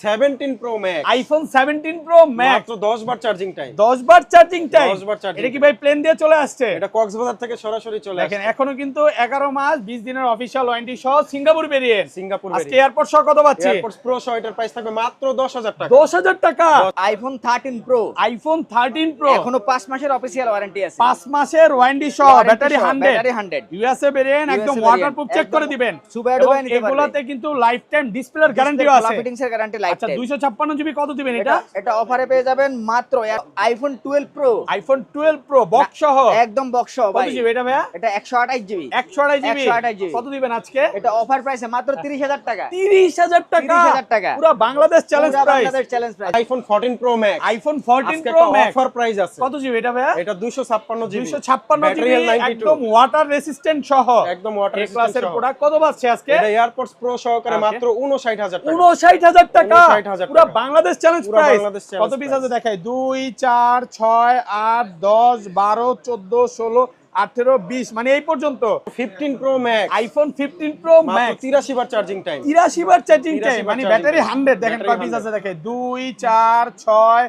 17 Pro Max, iPhone 17 Pro Max মাত্র 10 বার charging time, 10 বার চার্জিং টাইম। 10 বার চার্জিং। এটা কি ভাই প্লেন দিয়ে চলে আসছে? এটা কক্সবাজার থেকে সরাসরি চলে আসছে। দেখেন এখনো কিন্তু 11 মাস 20 দিনের অফিশিয়াল ওয়ারেন্টি সহ সিঙ্গাপুর ভেরিয়েন্ট। সিঙ্গাপুর আজকে এয়ারপোর্ট সহ কত পাচ্ছি? এয়ারপোর্টস প্রো সহ এটার প্রাইস থাকবে মাত্র 10,000 টাকা। 10,000 টাকা। আইফোন 13 প্রো আইফোন 13 প্রো এখনো 5 মাসের অফিশিয়াল ওয়ারেন্টি আছে। 5 মাসের ওয়ারেন্টি সহ, ব্যাটারি 100, ইউএসএ ভেরিয়েন্ট, একদম ওয়াটারপ্রুফ চেক করে দিবেন। সুপার ডুবাই নিতে পারবেন। এগুলাতে কিন্তু লাইফ টাইম ডিসপ্লের গ্যারান্টিও আছে। ফিটিংস এর গ্যারান্টি লাইফ আচ্ছা টাইম। 256 জিবি কত দিবেন এটা? এটা অফারে পেয়ে যাবেন মাত্র iPhone 12 pro. IPhone 12 pro box সহ, একদম বক্স সহ কত ভাই। জিবি এটা ভাইয়া? এটা 128 জিবি। 128 GB 128 GB. কত দিবেন আজকে? এটা অফার প্রাইসে মাত্র 30,000 টাকা। 30,000 টাকা। 30,000 টাকা। পুরো বাংলাদেশ চ্যালেঞ্জ পুরো price. Bangladesh challenge price. IPhone 14 Pro Max, iPhone 14 আজকে প্রো একটা ম্যাক্স অফার প্রাইস আছে। কত জিবি এটা ভাইয়া? এটা 256 জিবি, 256 জিবি, একদম ওয়াটার রেসিস্ট্যান্ট সহ, একদম ওয়াটার এ ক্লাসের প্রোডাক্ট। কত পাচ্ছে আজকে? এটা এয়ারপোর্টস প্রো সহকারে Okay. মাত্র 59,000 টাকা। 59,000 টাকা। 59,000 পুরো টাকা। বাংলাদেশ চ্যালেঞ্জ পুরো প্রাইস। বাংলাদেশ challenge কত পিস আছে price। দেখাই? 2 4 6 8 10 12 14 16 18 20, মানে এই পর্যন্ত। 15 Pro Max, আইফোন 15 প্রো মাত্র ম্যাক্স 83 বার চার্জিং টাইম। 83 বার চার্জিং 83 টাইম, বার মানে charging ব্যাটারি time। 100। দেখেন Battery কয় পিস 100 আছে দেখে? 2 4 6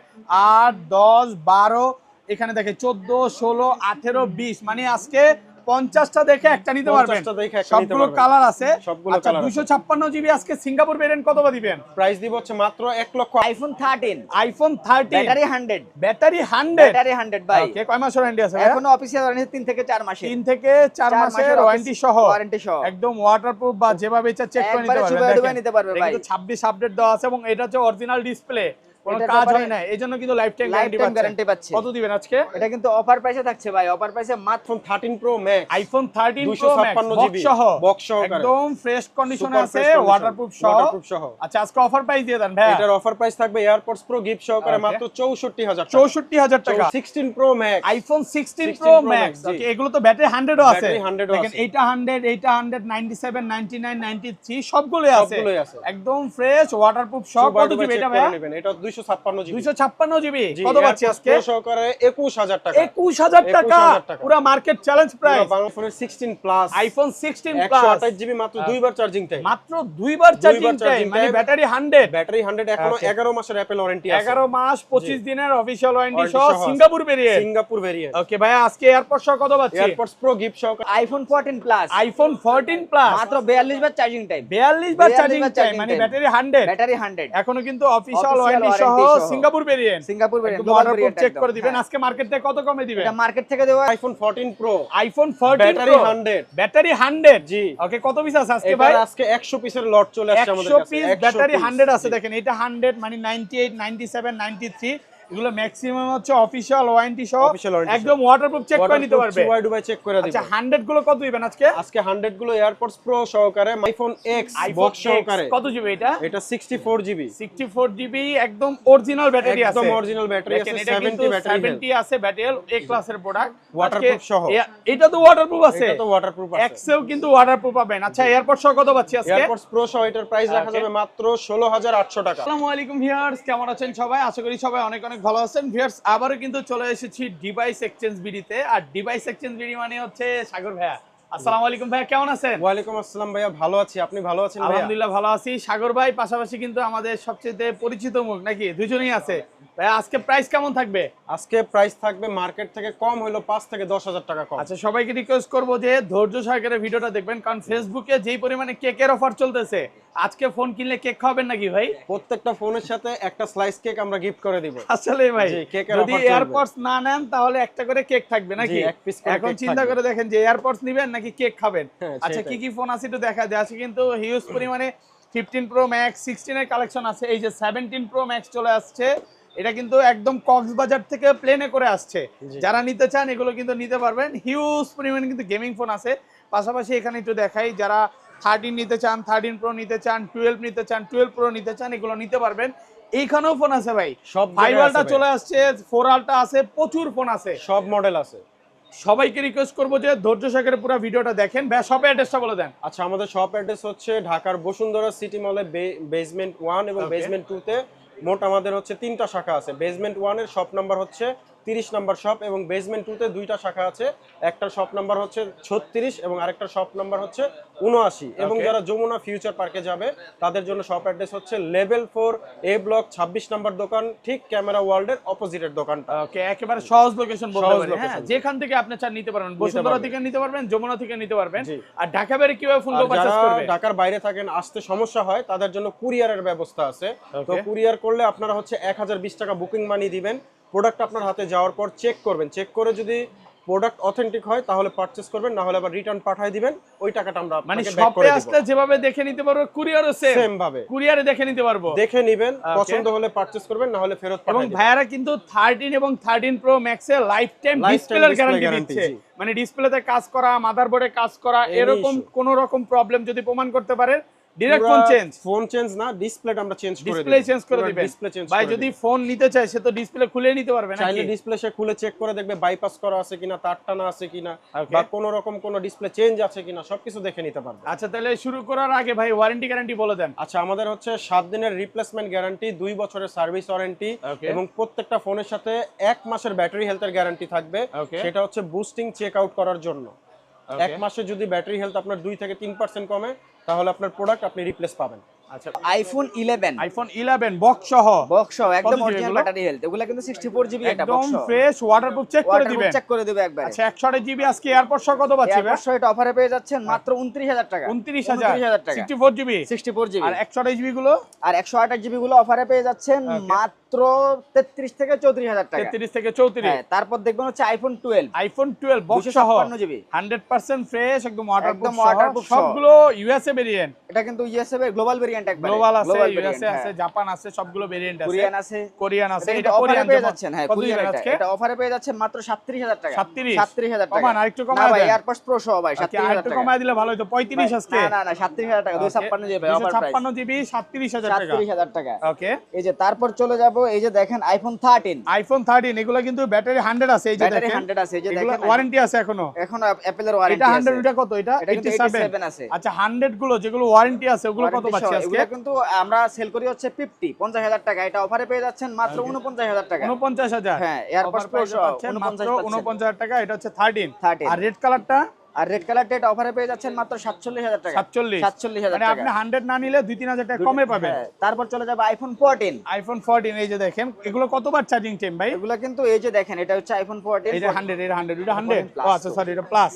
8 10 12, এখানে দেখে 14 16 18 20, মানে আজকে 50টা দেখে একটা নিতে পারবেন। 50টা দেখে একটা নিতে সবগুলো পারবেন। কালার আছে। সবগুলো আচ্ছা colour আছে। 256 জিবি আজকে সিঙ্গাপুর ভেরিয়েন্ট কত বা দিবেন? প্রাইস দিব হচ্ছে মাত্র 1 লক্ষ। IPhone 13 iPhone 13 battery 100। Battery 100, battery 100 ভাই। ওকে, কয় মাসের ওয়ারেন্টি আছে ভাইয়া? এখনো অফিসিয়াল ওয়ারেন্টি 3 থেকে 4 মাসের। 3 থেকে 4 মাসের ওয়ারেন্টি সহ, ওয়ারেন্টি সহ। একদম ওয়াটারপ্রুফ বা যেভাবে ইচ্ছা চেক করে নিতে একবারে পারবেন। চুবাই ডুবাই দেখেন, নিতে পারবে এটা ভাই। কিন্তু 26 আপডেট দেওয়া আছে এবং এটা হচ্ছে অরিজিনাল ডিসপ্লে, কোনো এটার কাজ ব্যাপারে হয় না, এইজন্য কিন্তু life time lifetime guarantee guarantee পাচ্ছে। পাচ্ছে। কত দিবেন আজকে? এটা কিন্তু অফার প্রাইসে থাকছে ভাই। অফার প্রাইসে মাত্র iPhone 13 Pro Max, iPhone 13 pro max 256 box GB, সহ, বক্স সহকারে, একদম ফ্রেশ কন্ডিশনে Super আছে, fresh condition, ওয়াটারপ্রুফ সহ। waterproof সহ। আচ্ছা আজকে অফার প্রাইস দিয়ে দেন ভাই। এটার অফার প্রাইস থাকবে এয়ারপোর্টস প্রো গিফট সহকারে Okay. মাত্র 64,000 টাকা। 64,000 টাকা। 16 Pro Max, iPhone 16 16 pro Pro max, Max, জি। ওকে, এগুলো তো ব্যাটারি 100 ও আছে। ব্যাটারি 100 ও দেখেন আছে। এইটা 100, এইটা 100, 97 99 93 সবগুলোই আছে, সবগুলোই আছে। একদম ফ্রেশ ওয়াটারপ্রুফ সব। কত সুপার জিবি চেক এটা করে ভাই? নেবেন। এটা 256 জিবি। 256 জিবি জি, কত পাচ্ছি AirPods আজকে? Pro সহকারে 21,000 টাকা। 21,000 টাকা, 21,000 টাকা। পুরো মার্কেট চ্যালেঞ্জ প্রাইস। পুরো বাংলা ফোনের 16 প্লাস, আইফোন 16 প্লাস 128 জিবি, মাত্র 2 বার চার্জিং টাইম। মাত্র 2 বার চার্জিং টাইম, charging মানে time। ব্যাটারি 100, ব্যাটারি 100, এখনো Okay. 11 মাসের অ্যাপল ওয়ারেন্টি আছে। 11 মাস 25 দিনের অফিশিয়াল ওয়ারেন্টি Warranty সহ সহ আছে। Singapore variant. Singapore variant. Okay ভাই, আজকে এয়ারপোর্ট সহ কত পাচ্ছি? এয়ারপোর্টস প্রো গিফট সহকারে আইফোন 14 প্লাস আইফোন 14 প্লাস মাত্র 42 বার চার্জিং টাইম। 42 বার 42 চার্জিং বার টাইম, charging মানে time। ব্যাটারি 100, ব্যাটারি 100 এখনো কিন্তু অফিশিয়াল Official ওয়ারেন্টি সহ warranty সহ। Singapore variant. সিঙ্গাপুর ভেরিয়েন্ট একদম ওয়াটারপ্রুফ চেক করে দিবেন। আজকে মার্কেট থেকে কত কমে দিবেন? এটা মার্কেট থেকে দেওয়া iPhone 14 pro, iPhone 14 battery pro 100, battery 100, জি। ওকে, কত পিস আছে আজকে ভাই? এবার আজকে 100 পিসের লট চলে আসছে আমাদের 100 কাছে। পিস 100 ব্যাটারি piece, 100 আছে। জি। দেখেন এটা 100, মানে 98 97 93, এগুলো ম্যাক্সিমাম হচ্ছে অফিশিয়াল ওয়ারেন্টি সহ, Official warranty একদম ওয়াটারপ্রুফ চেক করে নিতে পারবে। ওয়াই ডুবাই চেক করে দিবেন। আচ্ছা 100 গুলো কত দিবেন আজকে? আজকে 100 গুলো এয়ারপোর্টস প্রো সহকারে আইফোন এক্স বক্স সহকারে। কত জিবি এটা? এটা 64 জিবি, 64 জিবি, একদম অরিজিনাল ব্যাটারি আছে, একদম অরিজিনাল ব্যাটারি আছে, দেখেন এটা কিন্তু 70 ব্যাটারি 70 আছে, ব্যাটারি এ ক্লাসের প্রোডাক্ট, Waterproof সহ। এটা তো ওয়াটারপ্রুফ আছে, এটা তো ওয়াটারপ্রুফ আছে। এক্সেল কিন্তু ওয়াটারপ্রুফ পাবেন। আচ্ছা এয়ারপোর্ট সহ কত পাচ্ছি আজকে? এয়ারপোর্টস প্রো সহ এটার প্রাইস রাখা Okay. যাবে মাত্র 16,800 টাকা। আসসালামু আলাইকুম ভিউয়ার্স, কেমন আছেন সবাই? আশা করি সবাই অনেক অনেক ভালো আছেন। ভিউয়ার্স, আবারও কিন্তু চলে এসেছি ডিভাইস এক্সচেঞ্জ বিডিতে, আর ডিভাইস এক্সচেঞ্জ বিডি মানে হচ্ছে সাগর ভাইয়া। আসসালামু আলাইকুম ভাইয়া, কেমন আছেন? ওয়ালাইকুম আসসালাম ভাইয়া, ভালো আছি, আপনি ভালো আছেন ভাইয়া? আলহামদুলিল্লাহ ভালো আছি। সাগর ভাই পাশাপাশি কিন্তু আমাদের সবচেয়ে পরিচিত মুখ নাকি, দুজনেই আছে। ভাইয়া আজকে প্রাইস কেমন থাকবে? আজকে প্রাইস থাকবে মার্কেট থেকে কম হলো 5 থেকে 10,000 টাকা কম। আচ্ছা সবাইকে রিকোয়েস্ট করবো যে ধৈর্য সহকারে ভিডিওটা দেখবেন, কারণ ফেসবুকে যেই পরিমাণে কেকের অফার চলতেছে, আজকে ফোন কিনলে কেক খাবেন নাকি ভাই? প্রত্যেকটা ফোনের সাথে একটা স্লাইস কেক আমরা গিফট করে দিব। আসলে ভাই জি, কেকের যদি offer চলবে। এয়ারপডস না নেন তাহলে একটা করে কেক থাকবে নাকি? জি, এক piece করে এখন cake চিন্তা থাকবে। করে দেখেন যে এয়ারপডস নেবেন নাকি কেক খাবেন। হ্যাঁ, আচ্ছা সেটাই। কি কি ফোন আছে একটু দেখা যায়। আছে কিন্তু হিউজ পরিমাণে 15 প্রো ম্যাক্স 16 এর কালেকশন আছে। এই যে 17 প্রো ম্যাক্স চলে আসছে, এটা কিন্তু একদম কক্সবাজার থেকে প্লেনে করে আসছে। জি। যারা নিতে চান এগুলো কিন্তু নিতে পারবেন। হিউজ পরিমাণে কিন্তু গেমিং ফোন আছে। পাশাপাশি এখানে একটু দেখাই, যারা 13 নিতে চান, 13 প্রো নিতে চান, 12 নিতে চান, 12 প্রো নিতে চান, এগুলো নিতে পারবেন। এইখানেও ফোন আছে ভাই, সব 5 জায়গায় আলটা আছে চলে আসছে, 4 আলটা আছে, প্রচুর ফোন আছে। সব মডেল আছে। সবাইকে রিকোয়েস্ট করবো যে ধৈর্য সহকারে পুরো ভিডিওটা দেখেন। ভাই শপের অ্যাড্রেসটা বলে দেন। আচ্ছা, আমাদের শপ অ্যাড্রেস হচ্ছে ঢাকার বসুন্ধরা সিটি মলে বেসমেন্ট 1 এবং Okay. বেসমেন্ট 2 তে মোট আমাদের হচ্ছে 3টা শাখা আছে। বেসমেন্ট 1 এর শপ নাম্বার হচ্ছে 30 নাম্বার শপ এবং বেসমেন্ট 2 তে দুইটা শাখা আছে। একটা শপ নাম্বার হচ্ছে 36 এবং আরেকটা শপ নাম্বার হচ্ছে 79। এবং যারা যমুনা ফিউচার পার্কে যাবে তাদের জন্য শপ অ্যাড্রেস হচ্ছে লেভেল 4 এ ব্লক 26 নাম্বার দোকান, ঠিক ক্যামেরা ওয়ার্ল্ডের অপোজিটের দোকানটা। ওকে, একেবারে সহজ লোকেশন বলতে সহজ পারি। হ্যাঁ, location। যেখান থেকে আপনি চান নিতে পারবেন, বসুন্ধরা থেকে নিতে পারবেন, যমুনা থেকে নিতে পারবেন। জি। আর ঢাকা বাইরে কিভাবে ফোন আর পারচেজ যারা করবে? ঢাকার বাইরে থাকেন, আসতে সমস্যা হয়, তাদের জন্য কুরিয়ারের ব্যবস্থা আছে। তো Okay. কুরিয়ার করলে আপনারা হচ্ছে 1020 টাকা বুকিং মানি দিবেন, প্রোডাক্ট আপনার হাতে যাওয়ার পর চেক করবেন, চেক করে যদি প্রোডাক্ট অথেন্টিক হয় তাহলে পারচেজ করবেন, না হলে আবার রিটার্ন পাঠিয়ে দিবেন, ওই টাকাটা আমরা মানে আপনাকে ব্যাক শপে করে দেব। আসলে যেভাবে দেখে নিতে পারবো, কুরিয়ারও সেম ভাবে কুরিয়ারে দেখে নিতে পারবো। দেখে নেবেন, Okay. পছন্দ হলে পারচেজ করবেন, না হলে ফেরত এবং পাঠিয়ে দিবেন। ভাইয়ারা কিন্তু 13 এবং 13 প্রো ম্যাক্স এর লাইফ টাইম Lifetime ডিসপ্লের display গ্যারান্টি guarantee, দিচ্ছে। জি। মানে ডিসপ্লেতে কাজ করা, মাদারবোর্ডে কাজ করা, Any এরকম issue। কোন রকম প্রবলেম যদি প্রমাণ করতে পারেন, direct phone change, phone change না, ডিসপ্লেটা আমরা চেঞ্জ করে ডিসপ্লে চেঞ্জ করে পুরো দিবেন। ডিসপ্লে চেঞ্জ ভাই করে যদি দিবেন। ফোন নিতে চায় সে তো ডিসপ্লে খুলে নিতে পারবে চাইলে নাকি? ডিসপ্লে সে খুলে চেক করে দেখবে বাইপাস করা আছে কিনা, তার টানা আছে কিনা, Okay. বা কোনো রকম কোনো ডিসপ্লে চেঞ্জ আছে কিনা, সবকিছু দেখে নিতে পারবে। আচ্ছা, তাহলে শুরু করার আগে ভাই ওয়ারেন্টি গ্যারান্টি বলে দেন। আচ্ছা, আমাদের হচ্ছে 7 দিনের রিপ্লেসমেন্ট গ্যারান্টি, 2 বছরের সার্ভিস ওয়ারেন্টি, Okay. এবং প্রত্যেকটা ফোনের সাথে 1 মাসের ব্যাটারি হেলথের গ্যারান্টি থাকবে। Okay. সেটা হচ্ছে বুস্টিং চেক আউট করার জন্য। Okay. 1 মাসে যদি ব্যাটারি হেলথ আপনার 2 থেকে 3% কমে, তাহলে আপনার প্রোডাক্ট আপনি রিপ্লেস পাবেন। আচ্ছা, আইফোন 11 আইফোন 11 বক্স সহ বক্স একদম জিবি অরিজিনাল এগুলো? ব্যাটারি হেলথ, এগুলা কিন্তু 64 জিবি এটা একদম বক্স ফ্রেশ ওয়াটারপ্রুফ চেক করে দিবেন। চেক করে দিবে একবার। আচ্ছা, 128 জিবি আজকে এয়ারপোর্ট সহ কত পাচ্ছি ভাই? এয়ারপোর্ট এটা অফারে পেয়ে যাচ্ছেন মাত্র 29000 টাকা। 29000 টাকা। 64 জিবি 64 জিবি আর 128 জিবি গুলো আর 128 জিবি গুলো অফারে পেয়ে যাচ্ছেন Okay. মাত্র 33 থেকে 34000 টাকা। 33 থেকে 34। হ্যাঁ, তারপর দেখবেন হচ্ছে আইফোন 12 আইফোন 12 বক্স সহ 256 জিবি 100% ফ্রেশ, একদম ওয়াটারপ্রুফ একদম waterproof সহ। সবগুলো ইউএসএ ভেরিয়েন্ট, এটা কিন্তু ইউএসএ এর গ্লোবাল ভেরিয়েন্ট একবার। গ্লোবাল আছে, ইউএসএ আছে, জাপান আছে, সবগুলো ভেরিয়েন্ট আছে, কোরিয়ান আছে। কোরিয়ান আছে। এটা এটা অফারে কোরিয়ান পেয়ে যাচ্ছেন। হ্যাঁ, কত কোরিয়ান দিবেন এটা। আজকে? এটা অফারে পেয়ে যাচ্ছেন মাত্র 37000 টাকা। 37000 টাকা। কমান, আরেকটু না কমায় ভাই, দেন। এয়ারপোর্ট প্রো সহ ভাই আচ্ছা, 37000 আরেকটু টাকা। কমায় দিলে ভালো হতো, 35 আজকে। না 37000 টাকা, 256 জিবি অফার প্রাইস। 256 জিবি 37000 টাকা। 37000 টাকা। ওকে, এই যে তারপর চলে যাব, এই যে দেখেন আইফোন 13 আইফোন 13 এগুলো কিন্তু ব্যাটারি 100 আছে, এই যে ব্যাটারি দেখেন 100 আছে, এই যে এগুলো দেখেন ওয়ারেন্টি আছে এখনো। এখন অ্যাপলের এটা ওয়ারেন্টি 100, আছে। এটা কত? এটা এটা কিন্তু 87 আছে। আচ্ছা, 100 গুলো যেগুলো ওয়ারেন্টি আছে ওগুলো কত Warranty পাচ্ছি সহ। আজকে? এগুলো কিন্তু আমরা সেল করি হচ্ছে 50000 টাকা। এটা অফারে পেয়ে যাচ্ছেন মাত্র 49000 টাকা। 49000। হ্যাঁ, AirPods Pro সহ পাচ্ছেন মাত্র 49 49000 টাকা। এটা হচ্ছে 13। 13 আর রেড কালারটা আর রেড কালারটা এটা অফারে পেয়ে যাচ্ছেন মাত্র 47000 টাকা। 47। মানে আপনি টাকা। 100 না নিলে 2-3000 টাকা কমে পাবেন। হ্যাঁ, তারপর চলে যাবে আইফোন 14। আইফোন 14 এই যে দেখেন, এগুলো কতবার চার্জিং টাইম ভাই? এগুলো কিন্তু এই যে দেখেন, এটা হচ্ছে আইফোন 14। এই যে 100, এটা 100, এটা 100। plus ও আচ্ছা, সরি, এটা প্লাস।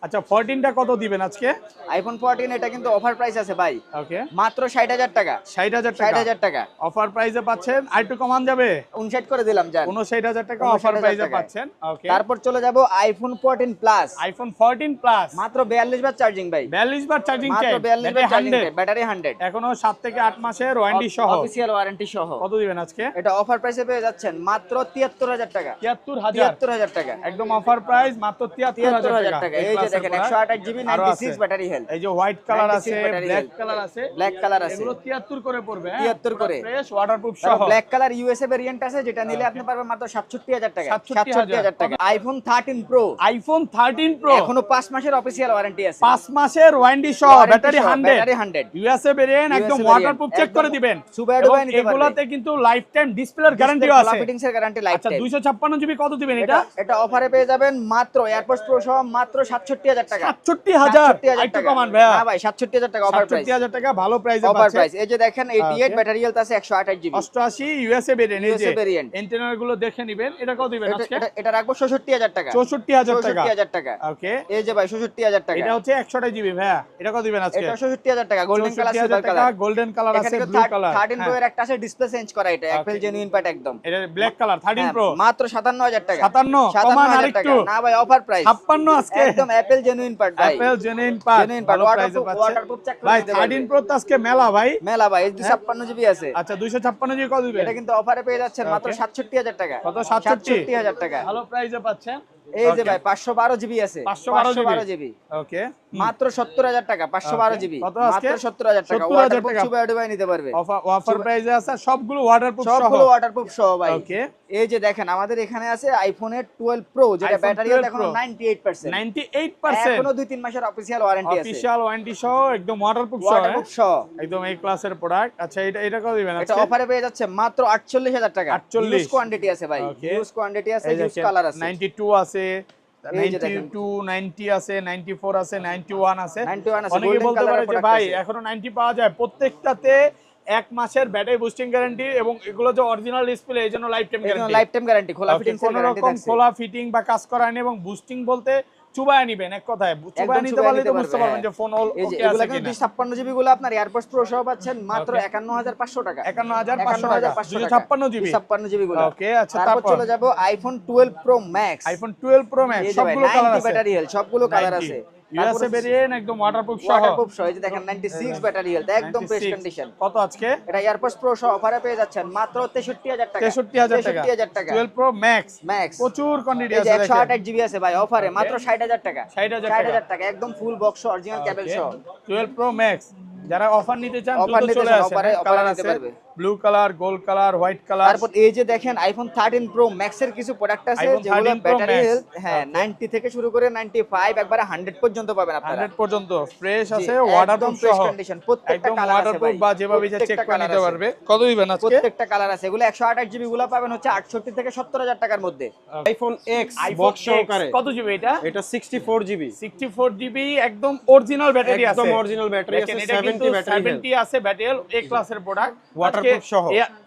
আচ্ছা, 14টা কত দিবেন আজকে? আইফোন 14 এটা কিন্তু অফার প্রাইস আছে ভাই, ওকে, মাত্র 60000 টাকা। 60000 টাকা 60000 টাকা অফার প্রাইসে পাচ্ছেন। আরেকটু কমান যাবে, 59 করে দিলাম জান। 59000 টাকা 59,000 অফার প্রাইসে টাকায়। পাচ্ছেন। ওকে, তারপর চলে যাব আইফোন 14 প্লাস, আইফোন 14 প্লাস মাত্র 42 বার চার্জিং ভাই। 42 বার চার্জিং মাত্র টাইম, 42 বার চার্জিং 100। টাইম, ব্যাটারি 100, এখনো 7 থেকে 8 মাসের ওয়ারেন্টি সহ। অফিশিয়াল ওয়ারেন্টি সহ। কত দিবেন আজকে? এটা অফার প্রাইসে পেয়ে যাচ্ছেন মাত্র 73000 টাকা। 73000 73000 টাকা, একদম অফার প্রাইস মাত্র 73000 73000 টাকা। এই যে দেখেন 128 জিবি আরো 96 আছে। ব্যাটারি হেলথ, এই যে হোয়াইট কালার 96 আছে, battery ব্ল্যাক health। কালার আছে, ব্ল্যাক কালার আছে, এগুলো 73 করে পড়বে। 73 করে। ফ্রেশ ওয়াটারপ্রুফ সহ। তারপর ব্ল্যাক কালার ইউএসএ ভেরিয়েন্ট আছে, যেটা নিলে আপনি পারবেন মাত্র 67000 টাকা। 67000 টাকা। আইফোন 13 প্রো আইফোন 13 প্রো এখনো 5 মাসের অফিশিয়াল ওয়ারেন্টি আছে। 5 মাসের ওয়ারেন্টি সহ, battery 100, battery 100, USA variant, USA একদম variant, ওয়াটারপ্রুফ চেক করে একদম দিবেন। সুপার এবং ডুবাই নিতে পারবে। এগুলাতে কিন্তু লাইফ টাইম ডিসপ্লের গ্যারান্টিও আছে। ফিটিংস এর গ্যারান্টি লাইফ আচ্ছা, টাইম। 256 জিবি কত দিবেন এটা? এটা অফারে পেয়ে যাবেন মাত্র এয়ারপোর্টস প্রো সহ মাত্র 67000 টাকা। 67000 একটু টাকা। কমান ভাইয়া। না ভাই, 67000 টাকা অফার প্রাইস। 67000 টাকা ভালো প্রাইসে অফার পাচ্ছেন। প্রাইস। এই যে দেখেন 88 Okay. ব্যাটারি হেলথ আছে, 128 জিবি। 88 ইউএসএ ভেরিয়েন্ট, এই যে USA variant। এন্টেনার গুলো দেখে নেবেন। এটা কত দিবেন আজকে? এটা রাখবো 66000 টাকা। 64000 টাকা। 66000 টাকা। ওকে, এই যে ভাই 66000 টাকা। এটা হচ্ছে 128 জিবি ভাইয়া। এটা কত দিবেন আজকে? এটা 66000 টাকা, গোল্ডেন কালার, 64000 সিলভার টাকা, কালার। গোল্ডেন কালার আছে, এখানে ব্লু কালার। 13 প্রো এর একটা আছে ডিসপ্লে চেঞ্জ করা, এটা অ্যাপল জেনুইন পার্ট একদম। এটা ব্ল্যাক কালার 13 প্রো হ্যাঁ, মাত্র 57000 টাকা। 57 কমান 57000 আরেকটু। টাকা। না ভাই, অফার প্রাইস 56 আজকে একদম অ্যাপল জেনুইন পার্ট ভাই। Apple genuine part, Genuine part, ভালো প্রাইসে waterproof, পাচ্ছেন waterproof check করে ভাই। নিতে পারবে। 13 প্রো তো আজকে মেলা ভাই। মেলা ভাই, 256 জিবি আছে। আচ্ছা, 256 জিবি কত দিবেন? এটা কিন্তু অফারে পেয়ে যাচ্ছেন মাত্র Okay. 67000 টাকা। কত? 67? 67000 টাকা। ভালো প্রাইসে পাচ্ছেন। এই যে Okay. ভাই 512 জিবি আছে, 512 জিবি ওকে মাত্র 70,000 টাকা, 512 Okay. জিবি কত আজকে? মাত্র 70,000 টাকা। 70,000 ওয়াটারপ্রুফ টাকা। চুবাই ডুবাই নিতে পারবে, অফার প্রাইসে আছে সবগুলো ওয়াটারপ্রুফ সহ। সবগুলো ওয়াটারপ্রুফ সহ ভাই। ওকে এই যে দেখেন আমাদের এখানে আছে আইফোনের 12 প্রো, যেটা iPhone ব্যাটারি 12 হেলথ এখনো Pro 98%, 98% এখনো 2-3 মাসের অফিশিয়াল ওয়ারেন্টি আছে, অফিশিয়াল ওয়ারেন্টি সহ একদম ওয়াটারপ্রুফ সহ, ওয়াটারপ্রুফ সহ। একদম এই ক্লাসের প্রোডাক্ট। আচ্ছা এটা কত দিবেন এটা আজকে? অফারে পেয়ে যাচ্ছে মাত্র 48,000 টাকা। 48 ইউজ কোয়ান্টিটি আছে ভাই, Okay. ইউজ কোয়ান্টিটি আছে, এই ইউজ দেখেন, কালার আছে, 92 আছে, এই যে দেখেন। 92 90 আছে, 94 আছে, 91 আছে। 91 আছে, অনেকে golden বলতে color পারে এর যে product ভাই আছে। এখনো 90 পাওয়া যায়, প্রত্যেকটাতে 1 মাসের ব্যাটারি বুস্টিং গ্যারান্টি এবং এগুলো যে অরিজিনাল ডিসপ্লে এই জন্য life time guarantee. Life time guarantee, খোলা ফিটিংস এর কোনো গ্যারান্টি রকম থাকছে। খোলা ফিটিং বা কাজ করা নেই, এবং বুস্টিং বলতে চুবায় নিবেন, এক কথায় চুবায় নিতে পারলে তো বুঝতে পারবেন যে ফোন এই যে ওকে এগুলা আছে কিন্তু কিনা। 256 জিবি গুলো আপনার এয়ারপোর্টস প্রো সহ পাচ্ছেন মাত্র Okay. 51,500 টাকা, 51,500 টাকা, 256 জিবি। 256 জিবি গুলো। ওকে আচ্ছা, তারপর তারপর চলে যাব iPhone 12 pro max, iPhone 12 pro max, এই যে ভাই সবগুলো কালার 90 আছে, ব্যাটারি হেলথ, সবগুলো কালার 90 আছে। ইউএসএ ভেরিয়েন্ট, একদম ওয়াটারপ্রুফ সহ। ওয়াটারপ্রুফ সহ, এই যে দেখেন 96 ব্যাটারি হেলথ, একদম ফ্রেশ 96 কন্ডিশন। কত আজকে? এটা এয়ারপোর্টস প্রো সহ অফারে পেয়ে যাচ্ছেন মাত্র 63,000 টাকা, 63,000 টাকা, 63,000 টাকা 12 প্রো ম্যাক্স, ম্যাক্স। প্রচুর কোয়ান্টিটি এই যে আছে, দেখেন 128 জিবি আছে ভাই অফারে মাত্র 60,000 টাকা, 60,000 টাকা, একদম ফুল বক্স অরিজিনাল কেবল সহ। 12 প্রো ম্যাক্স। যারা অফার নিতে চান Offer দ্রুত নিতে চলে চান, আসেন, offer-এ কালার নিতে আছে পারবে। Blue colour, gold colour, white colour. তারপর এই যে দেখেন আইফোন 13 প্রো ম্যাক্স এর কিছু প্রোডাক্ট আছে iPhone যেগুলো 13 Pro ব্যাটারি Max, হেলথ 90 থেকে শুরু করে 95 একবারে 100 পর্যন্ত পাবেন আপনারা। 100 পর্যন্ত ফ্রেশ আছে, জি, ওয়াটারপ্রুফ একদম fresh সহ, condition, প্রত্যেকটা একদম কালার আছে ওয়াটারপ্রুফ ভাই, বা যেভাবে ইচ্ছা চেক প্রত্যেকটা করে কালার নিতে আছে। পারবে। কত দিবেন আজকে? প্রত্যেকটা কালার আছে, এগুলো 128 জিবি গুলো পাবেন হচ্ছে 68 থেকে 70,000 টাকার মধ্যে। IPhone x iPhone box X, সহকারে। কত জিবি এটা? এটা 64 জিবি, 64 জিবি, একদম অরিজিনাল ব্যাটারি আছে, একদম অরিজিনাল ব্যাটারি আছে, দেখেন, এটা কিন্তু 70 ব্যাটারি 70 আছে ব্যাটারি, এ ক্লাসের প্রোডাক্ট, Waterproof সহ।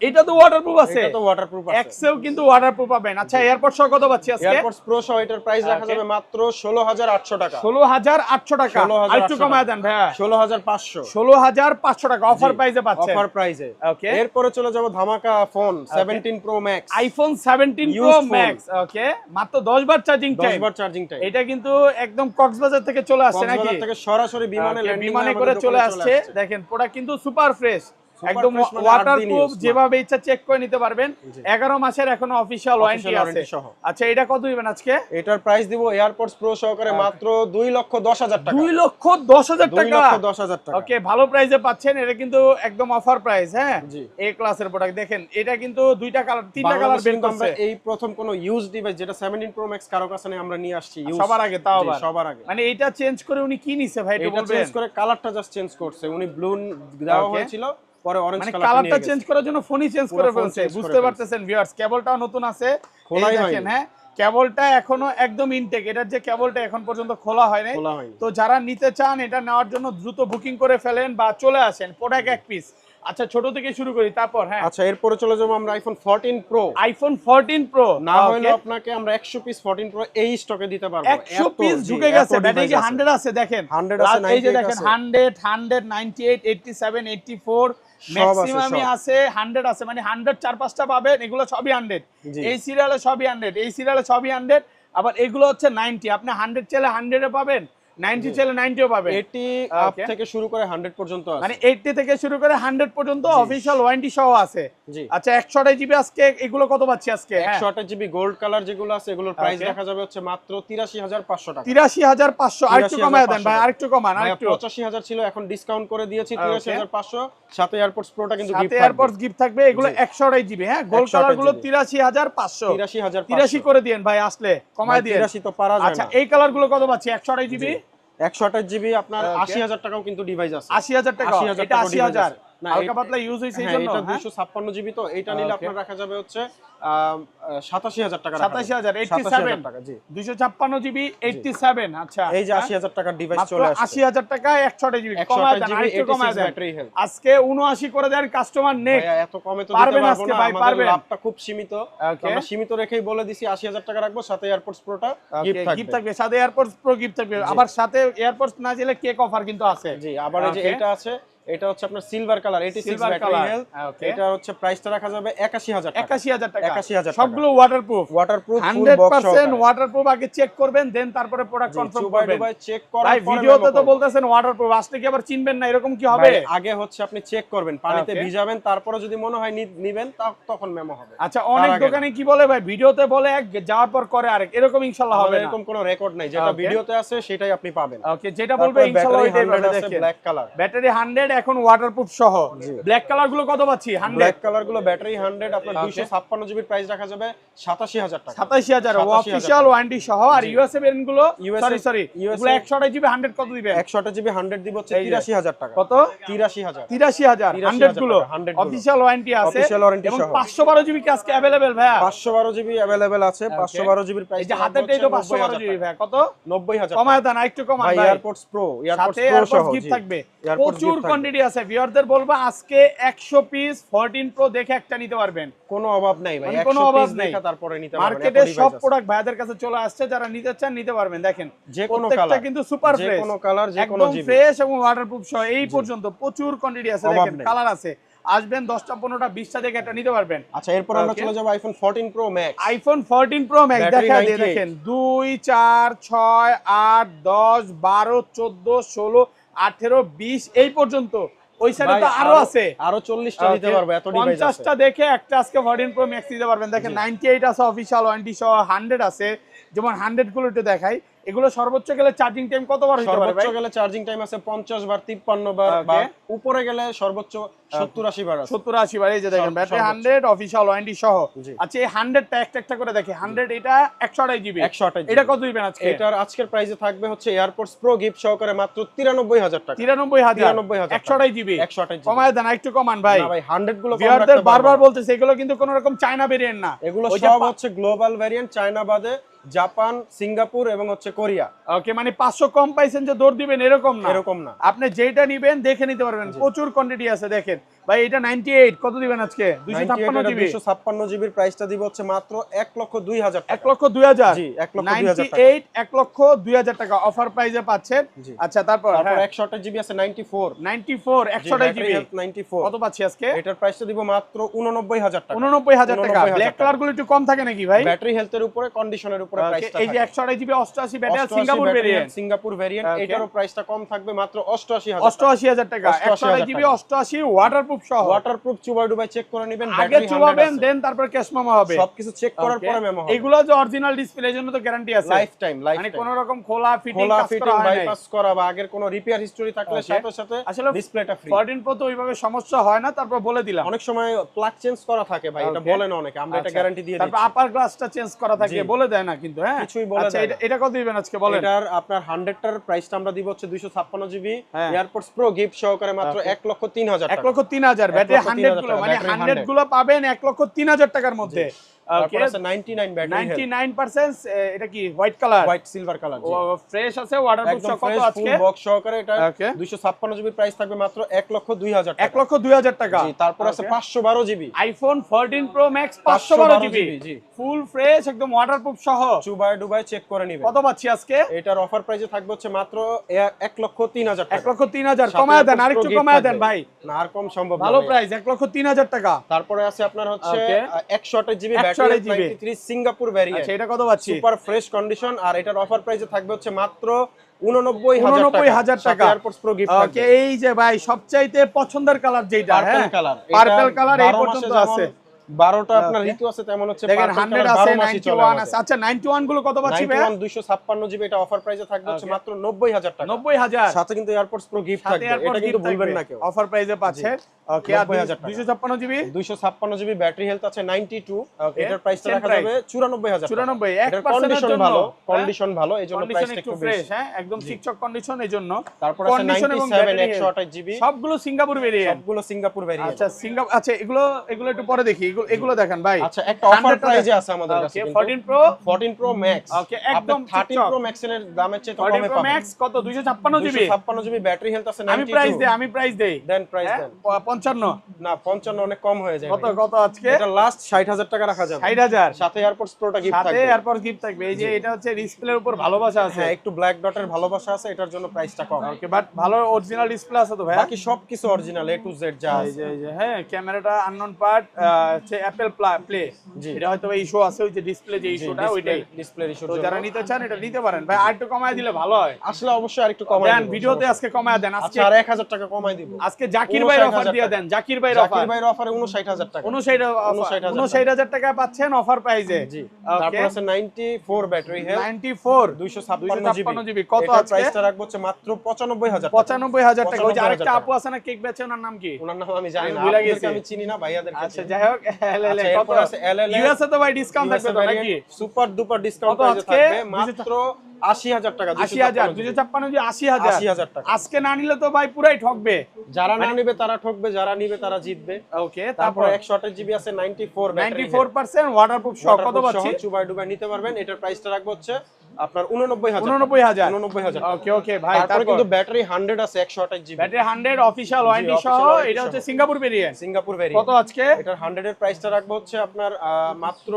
এটা তো ওয়াটারপ্রুফ আছে, এটা তো ওয়াটারপ্রুফ আছে। এক্সেল কিন্তু ওয়াটারপ্রুফ পাবেন। আচ্ছা এয়ারপোর্ট সহ কত পাচ্ছি আজকে? এয়ারপোর্টস প্রো সহ এটার প্রাইস রাখা Okay. যাবে মাত্র 16,800 টাকা, 16,800 টাকা, 16,800 আরেকটু কমায় দেন ভাইয়া, 16,500 16,500 টাকা অফার প্রাইসে পাচ্ছেন। অফার প্রাইসে। ওকে, এরপরে চলে যাব ধামাকা phone 17 pro max, iPhone 17 pro Used phone। Max. Okay, মাত্র 10 বার চার্জিং 10 টাইম। বার চার্জিং টাইম। এটা কিন্তু একদম কক্সবাজার থেকে চলে আসছে নাকি? কক্সবাজার থেকে সরাসরি বিমানে Okay, ল্যান্ডিং বিমানে করে চলে আসছে। দেখেন প্রোডাক্ট কিন্তু সুপার ফ্রেশ, Super একদম fresh মানে 8 দিন ওয়াটারপ্রুফ, use, যেভাবে ইচ্ছা চেক করে নিতে পারবেন। জি। 11 মাসের এখনো অফিশিয়াল ওয়ারেন্টি Official আছে। warranty সহ। আচ্ছা এটা কত দিবেন আজকে? এটার প্রাইস দিব এয়ারপোর্টস প্রো সহকারে মাত্র 2,10,000 টাকা, 2,10,000 টাকা। 2,10,000 টাকা। ওকে, ভালো প্রাইসে পাচ্ছেন, এটা কিন্তু একদম অফার প্রাইস। হ্যাঁ, জি। এই ক্লাসের প্রোডাক্ট দেখেন, এটা কিন্তু দুইটা কালার, তিনটা কালার বাংলাদেশে বের কিন্তু আমরা করছে এই প্রথম কোন ইউজ ডিভাইস যেটা 17 প্রো ম্যাক্স কারো কাছে নেই, আমরা নিয়ে আসছি use। সবার আগে, তাও জি, আবার সবার আগে। মানে এইটা চেঞ্জ করে উনি কি নিছে ভাই একটু এটা বলবেন? চেঞ্জ করে কালারটা জাস্ট চেঞ্জ করছে, উনি ব্লু দেওয়া Okay. হয়েছিল, পরে অরেঞ্জ মানে কালারটা কালারটা নিয়ে চেঞ্জ গেছে। করার জন্য ফোনই চেঞ্জ পুরো করে phone ফেলছে, change করে বুঝতে ফেলছে। পারতেছেন ভিউয়ার্স। কেবলটাও নতুন আছে, খোলাই এই হয়নি। দেখেন, হ্যাঁ কেবলটা এখনো একদম ইনটেক, এটার যে কেবলটা এখন পর্যন্ত খোলা হয়নি। খোলা হয়নি। তো যারা নিতে চান এটা নেওয়ার জন্য দ্রুত বুকিং করে ফেলেন বা চলে আসেন, প্রোডাক্ট এক পিস। আচ্ছা ছোট থেকে শুরু করি, তারপর হ্যাঁ আচ্ছা এরপরে চলে যাবো আমরা আইফোন 14 প্রো। আইফোন 14 প্রো না হলে আপনাকে আমরা 100 পিস 14 প্রো এই স্টকে দিতে পারবো। 100 এত, পিস জি, ঢুকে এত গেছে, ব্যাটারি device কি আছে। 100 আছে দেখেন, 100 আছে, এই যে 98 দেখেন আছে। 100 100 98 87 84 সব আছে, ম্যাক্সিমামই সব। আছে, 100 আছে, মানে 100 4-5টা পাবেন, এগুলো সবই 100। জি। এই সিরিয়ালে সবই 100, এই সিরিয়ালে সবই 100। আবার এগুলো হচ্ছে 90, আপনি 100 চাইলে 100 এ পাবেন, 90 চাইলে 90 ও পাবেন। 80 আপ Okay. থেকে শুরু করে 100 পর্যন্ত আছে। মানে 80 থেকে শুরু করে 100 পর্যন্ত অফিশিয়াল ওয়ারেন্টি সহ আছে। জি। আচ্ছা 128 জিবি আজকে এগুলো কত পাচ্ছি আজকে? 128 জিবি গোল্ড কালার যেগুলো আছে এগুলোর প্রাইস Okay. রাখা যাবে হচ্ছে মাত্র 83,500 টাকা। 83,500, আরেকটু কমায় দেন ভাই, 83,500 আরেকটু কমান, ভাইয়া, আরেকটু। 85,000 ছিল, এখন ডিসকাউন্ট করে দিয়েছি 83,500, সাথে এয়ারপোর্টস প্রোটা কিন্তু সাথে গিফট এয়ারপোর্টস গিফট থাকবে, এগুলো 128 জিবি। হ্যাঁ, গোল্ড 128 কালার গুলো GB 83,500, 83,500 83 করে দিয়েন ভাই, আসলে কমায় দিয়েন। 83 তো পারা যায় আচ্ছা না। এই কালার গুলো কত পাচ্ছি? 128 জিবি 128 জিবি আপনার Okay. 80,000 টাকাও কিন্তু ডিভাইস আছে। 80,000 টাকা, 80,000 এটা টাকাও 80,000 device আছে। না, হালকা এটা- পাতলা ইউজ হইছে এই হ্যাঁ, জন্য। এটা হ্যাঁ 256 জিবি, তো এটা নিলে Okay. আপনার রাখা যাবে হচ্ছে 87,000 টাকা। 87,000, 87,000 টাকা, জি। 256 জিবি 87। আচ্ছা এই যে হ্যাঁ? 80,000 টাকার ডিভাইস মাত্র চলে আসছে। 80,000 টাকায় 128 জিবি 128 কমায় দেন, GB, আরেকটু কমায় 86 দেন। Battery health. আজকে 79 করে দেন, কাস্টমার নেক। ভাইয়া, এত কমে তো পারবেন দিতে পারবো আজকে না, ভাই, আমাদের পারবেন। লাভটা খুব সীমিত। তো Okay. আমরা সীমিত রেখেই বলে দিছি 80,000 টাকা রাখবো, সাথে এয়ারপোর্টস প্রোটা গিফট গিফট থাকবে। থাকবে, সাথে এয়ারপোর্টস প্রো গিফট থাকবে, আবার সাথে এয়ারপোর্টস না দিলে কেক অফার কিন্তু আছে। জি, আবার এই যে Okay. এইটা আছে, এটা হচ্ছে আপনার silver colour 86 Silver battery color, health. okay. এটা হচ্ছে প্রাইসটা রাখা যাবে 81000 টাকা। 81000 টাকা 81000 টাকা। সবগুলো waterproof waterproof full box 100% waterproof আগে চেক করবেন দেন তারপরে প্রোডাক্ট কনফার্ম চুবাই করবেন ডুবাই চেক করার ভাই পরে ভিডিওতে memo তো করবেন। বলতেছেন ওয়াটারপ্রুফ আসলে কি আবার চিনবেন না এরকম কি হবে ভাই, আগে হচ্ছে আপনি চেক করবেন, পানিতে Okay. ভিজাবেন, তারপরে যদি মনে হয় নিবেন তখন মেমো হবে। আচ্ছা অনেক তার আগে দোকানে কি বলে ভাই ভিডিওতে বলে এক যাওয়ার পর করে আরেক এরকম ইনশাআল্লাহ হবে আমাদের না এরকম কোনো রেকর্ড নাই, যেটা Okay. ভিডিওতে আছে সেটাই আপনি পাবেন। ওকে যেটা বলবে ইনশাআল্লাহ ওইটাই পাবে দেখেন ব্ল্যাক কালার, ব্যাটারি 100 এখন ওয়াটারপ্রুফ সহ জি। ব্ল্যাক কালার গুলো কত পাচ্ছি 100 ব্ল্যাক কালার গুলো ব্যাটারি 100 আপনার Okay. 256 জিবির প্রাইস রাখা যাবে 87000 টাকা। 87000 87,000 অফিশিয়াল ওয়ারেন্টি সহ আর ইউএসএ ভেরিয়েন্ট গুলো USA সরি এগুলো 100 জিবি 100 কত দিবেন 128 জিবি 100 দিব হচ্ছে এই যে। 83000 টাকা। কত 83000 83000 100 গুলো 100 গুলো। অফিশিয়াল ওয়ারেন্টি আছে Official warranty এবং সহ। 512 জিবি কি আজকে अवेलेबल ভাইয়া 512 জিবি अवेलेबल আছে। 512 জিবির প্রাইস এই যে হাতেরটাই তো 512 জিবি ভাইয়া কত 90000 কমায় দেন একটু কমান ভাই। ভাই এয়ারপোর্টস প্রো, এয়ারপোর্টস সাথে প্রো সহ এয়ারপোর্টস গিফট জি। থাকবে এয়ারপোর্টস প্রচুর gift থাকবে। কোয়ান্টিটি আছে ভিউয়ারদের বলবো আজকে 100 পিস 14 প্রো দেখে একটা নিতে পারবেন কোনো অভাব নাই ভাই, মানে 100 কোনো অভাব পিস নেই। দেখা তারপরে নিতে পারবেন। মার্কেটে এত সব device আছে। প্রোডাক্ট ভাইদের কাছে চলে আসছে যারা নিতে চান নিতে পারবেন দেখেন যে কোনো প্রত্যেকটা কালার, কিন্তু সুপার যে ফ্রেশ কোনো কালার, যে কোনো একদম জিবি। ফ্রেশ এবং ওয়াটারপ্রুফ সহ এই পর্যন্ত প্রচুর কোয়ান্টিটি আছে অভাব দেখেন নেই। কালার আছে আসবেন 10টা 15টা 20টা দেখে একটা নিতে পারবেন আচ্ছা, এরপর আমরা Okay. চলে যাব iPhone 14 pro max. IPhone 14 pro max Battery দেখা দিয়ে 98 দেখেন 2 4 6 8 10 12 14 16 18 20 এই পর্যন্ত ওই সাইডে ভাই, তো আরো আছে আরো 40টা দিতে পারবো, এত ডিভাইস আছে। 50টা দেখে একটা আজকে 14 প্রো ম্যাক্স দিতে পারবেন দেখেন 98 আছে অফিশিয়াল ওয়ারেন্টি সহ 100 আছে যেমন 100 গুলো একটু দেখাই এগুলো সর্বোচ্চ গেলে চার্জিং টাইম কতবার হতে পারে সর্বোচ্চ ভাই গেলে চার্জিং টাইম আছে 50 বার 53 বার, Okay. বা উপরে গেলে সর্বোচ্চ 70 80 বার আছে। 70 80 বার এই যে দেখেন ব্যাটারি সর্বোচ্চ। 100 অফিশিয়াল ওয়ারেন্টি সহ জি। আচ্ছা এই 100টা একটা করে দেখি 100 এটা 128 জিবি 128 এটা কত দিবেন আজকে এটার আজকের প্রাইসে থাকবে হচ্ছে এয়ারপোর্টস প্রো গিফট সহকারে মাত্র 93000 টাকা। 93000 93,000 128 জিবি 128 জিবি। কমায় দেন একটু কমান ভাই না ভাই, 100 গুলো কম ভিউয়ারদের রাখতে বারবার পারবো না। বলতেছে এগুলো কিন্তু কোনো রকম চায়না ভেরিয়েন্ট না এগুলো ওই যে সব হচ্ছে গ্লোবাল ভ্যারিয়েন্ট, চায়না বাদে জাপান, সিঙ্গাপুর এবং হচ্ছে কোরিয়া। ওকে মানে 500 কম পাইছেন যে দৌড় দিবেন এরকম না এরকম না। আপনি যেটা নিবেন দেখে নিতে পারবেন প্রচুর কোয়ান্টিটি আছে দেখেন ভাই এটা 98 কত দিবেন আজকে 256 জিবি 256 জিবির প্রাইসটা দিব হচ্ছে মাত্র 1,02,000 টাকা। 1,02,000 জি, 1,02,000 টাকা। 98 1,02,000 টাকা অফার প্রাইসে পাচ্ছেন জি। আচ্ছা তারপর তারপর হ্যাঁ 128 জিবি আছে 94 94 128 জিবি 94 কত পাচ্ছি আজকে এটার প্রাইসটা দিব মাত্র 89,000 টাকা। 89,000 টাকা 89,000 ব্ল্যাক টাকা। কালার গুলো একটু কম থাকে নাকি ভাই ব্যাটারি হেলথের উপরে, কন্ডিশনের উপরে Okay, প্রাইসটা এই যে 128 GB 88 battery 88 Singapore battery variant Singapore variant, Okay. এটারও প্রাইসটা কম থাকবে মাত্র 88,000 88000 টাকা 88,000 128 জিবি টাকা। 88 ওয়াটারপ্রুফ সহ ওয়াটারপ্রুফ চুবাই ডুবাই চেক করে নেবেন, আগে ব্যাটারি 100 চুবাবেন আছে। দেন তারপর ক্যাশ মেমো হবে সবকিছু চেক করার Okay. পরে মেমো হবে। এগুলো যে অরিজিনাল ডিসপ্লের জন্য তো গ্যারান্টি আছে লাইফ টাইম মানে কোনো রকম খোলা ফিটিং খোলা কাজ ফিটিং করা হয় নাই বাইপাস করা বা আগের কোনো রিপেয়ার হিস্টরি থাকলে Okay. সাথে সাথে আসলে ডিসপ্লেটা ফ্রি। 14 প্রো তো ওইভাবে সমস্যা হয় না তারপর বলে দিলাম অনেক সময় প্লাগ চেঞ্জ করা থাকে ভাই, এটা Okay. বলে না অনেকে, আমরা এটা আচ্ছা। গ্যারান্টি দিয়ে তারপর দিচ্ছি। আপার গ্লাসটা চেঞ্জ করা থাকে জি। বলে দেয় না কিন্তু হ্যাঁ কিছুই বলে আচ্ছা দেয় না। এটা কত দিবেন আজকে বলেন এটার আপনার 100টার প্রাইসটা আমরা দিব হচ্ছে 256 জিবি হ্যাঁ। এয়ারপোর্টস প্রো গিফট সহকারে মাত্র Okay. 1,03,000 টাকা। 1,03,000 ব্যাটারি 100 গুলো মানে 100 100 গুলো পাবেন 1,03,000 টাকার মধ্যে তারপর আছে 99 ব্যাটারি হেলথ 99% এটা কি white colour white silver colour. Fresh আছে ওয়াটারপ্রুফ একদম কত ফ্রেশ আজকে ফুল বক্স সহকারে এটা Okay. 256 জিবি প্রাইস থাকবে মাত্র 1,02,000 টাকা। 1,02,000 টাকা জি, তারপর আছে 512 GB iPhone 14 pro max 512 GB জি। ফুল ফ্রেশ একদম ওয়াটারপ্রুফ সহ চুবাই ডুবাই চেক করে নিবেন। কত পাচ্ছি আজকে এটার অফার প্রাইসে থাকবে হচ্ছে মাত্র 1,03,000 টাকা। 1,03,000 সাথে কমায় দেন Airpods আরেকটু Pro gift কমায় দেন থাকবে। ভাই না আর কম সম্ভব না ভালো ভাই। প্রাইস 1,03,000 টাকা তারপরে আছে আপনার হচ্ছে Okay. 128 GB 128 battery GB 93 Singapore variant, আচ্ছা এটা কত পাচ্ছি সুপার ফ্রেশ কন্ডিশন, আর এটার অফার প্রাইসে থাকবে হচ্ছে মাত্র 89,000 টাকা। টাকা এয়ারপোর্টস প্রো গিফট ওকে এই যে ভাই সবচাইতে পছন্দের কালার যেটা পার্পল হ্যাঁ কালার। পার্পল কালার এই পর্যন্ত আছে 12টা আপনার Okay. ঋতু আছে, তেমন হচ্ছে দেখেন purple 100 color আছে 12 মাসই চলে 91 আছে আচ্ছা 91 গুলো কত পাচ্ছি ভাই 91 256 জিবি, এটা অফার প্রাইসে থাকবে হচ্ছে Okay. মাত্র 90,000 টাকা। 90,000 সাথে কিন্তু এয়ারপোর্টস প্রো গিফট থাকবে, এটা কিন্তু ভুলবেন না কেউ। অফার প্রাইসে পাচ্ছেন ওকে আর 90,000 টাকা। 256 জিবি 256 জিবি ব্যাটারি হেলথ আছে 92, Okay. এটার প্রাইসটা Same রাখা price। যাবে 94,000 টাকা। 94 এটার 1% এর কন্ডিশন জন্য ভালো, হ্যাঁ? কন্ডিশন ভালো, এইজন্য কন্ডিশন প্রাইসটা একটু একটু ফ্রেশ বেশি। হ্যাঁ একদম ঠিকঠাক কন্ডিশন এজন্য তারপর আছে Condition এবং 97 battery 128 জিবি, সবগুলো সিঙ্গাপুর ভেরিয়েন্ট সবগুলো সিঙ্গাপুর ভেরিয়েন্ট। আচ্ছা সিঙ্গাপুর আচ্ছা এগুলো একটু পরে দেখি এগুলো দেখেন ভাই। আচ্ছা একটা অফার প্রাইজে আছে আমাদের কাছে ওকে কিন্তু 14 প্রো 14 প্রো ম্যাক্স ওকে একদম 13 প্রো ম্যাক্স এর দামের চেয়ে তো 14 কমে প্রো পাবেন। ম্যাক্স কত 256 জিবি 256 জিবি ব্যাটারি হেলথ আছে 92। আমি প্রাইস দেই দেন প্রাইস দেন। 55 না 55 অনেক কম হয়ে যায়। কত আজকে এটা লাস্ট 60000 টাকা রাখা যাবে। 60000 সাথে এয়ারপডস প্রোটা গিফট সাথে থাকবে। এয়ারপড গিফট থাকবে। এই যে এটা হচ্ছে ডিসপ্লের উপর ভালোবাসা আছে। হ্যাঁ একটু ব্ল্যাক ডটের ভালোবাসা আছে, এটার জন্য প্রাইসটা কম। ওকে বাট ভালো অরিজিনাল ডিসপ্লে আছে তো ভাই। বাকি সবকিছু অরিজিনাল এ টু জেড যা আছে। এই যে হ্যাঁ ক্যামেরাটা আননোন পার্ট হচ্ছে অ্যাপল প্লে। জি। এটা হয়তো ইস্যু আছে ওই যে ডিসপ্লে যে ইস্যুটা ওইটাই। ডিসপ্লে ইস্যুর তো জন্য যারা নিতে চান এটা নিতে পারেন ভাই। আর একটু কমায় দিলে ভালো হয়। আসলে অবশ্যই আরেকটু কমাই দেন দিব। ভিডিওতে আজকে কমায় দেন। আজকে আচ্ছা আর 1000 টাকা কমাই দিব। আজকে জাকির ভাইয়ের অফার দিয়ে দেন। জাকির ভাইয়ের অফার। জাকির ভাইয়ের অফারে 59000 টাকা। 59000 টাকা পাচ্ছেন অফার প্রাইসে। জি। ওকে তারপর আছে 94 ব্যাটারি হেলথ 94 256 জিবি কত এটার আজকে? প্রাইসটা রাখবো হচ্ছে মাত্র 95000 টাকা। 95000 টাকা। ওই যে আরেকটা 95,000 আপু আছে না কেক বেচে ওনার নাম কি? ওনার নাম আমি জানি আমি না, ভুলে আপনাদেরকে গেছি। আমি চিনি না, ভাইয়াদেরকে আচ্ছা চিনি। যাই হোক এলএলএ আচ্ছা, কত এরপর আছে LLA ইউএসএ তো ভাই ডিসকাউন্ট থাকবে তো নাকি? সুপার ডুপার ডিসকাউন্ট কত প্রাইসে আজকে? থাকবে মাত্র 80000 টাকা। 80000 256 জি 80000 80000 টাকা। আজকে না নিলে তো ভাই পুরাই ঠকবে। যারা না নিবে তারা ঠকবে, যারা নিবে তারা জিতবে। ওকে তারপর তারপর 128 জিবি আছে 94 ব্যাটারি 94% ওয়াটারপ্রুফ সহ কত পাচ্ছি? চুবাই ডুবাই নিতে পারবেন। এটার প্রাইসটা রাখবো হচ্ছে আপনার 89000 89000 ওকে ভাই তারপরে তারপর কিন্তু ব্যাটারি 100 আছে 128 জিবি ব্যাটারি 100 অফিশিয়াল ওয়ারেন্টি সহ। official warranty এটা হচ্ছে সহ। Singapore variant. সিঙ্গাপুর কত ভেরিয়েন্ট। আজকে? এটার 100 এর প্রাইসটা রাখবো হচ্ছে আপনার মাত্র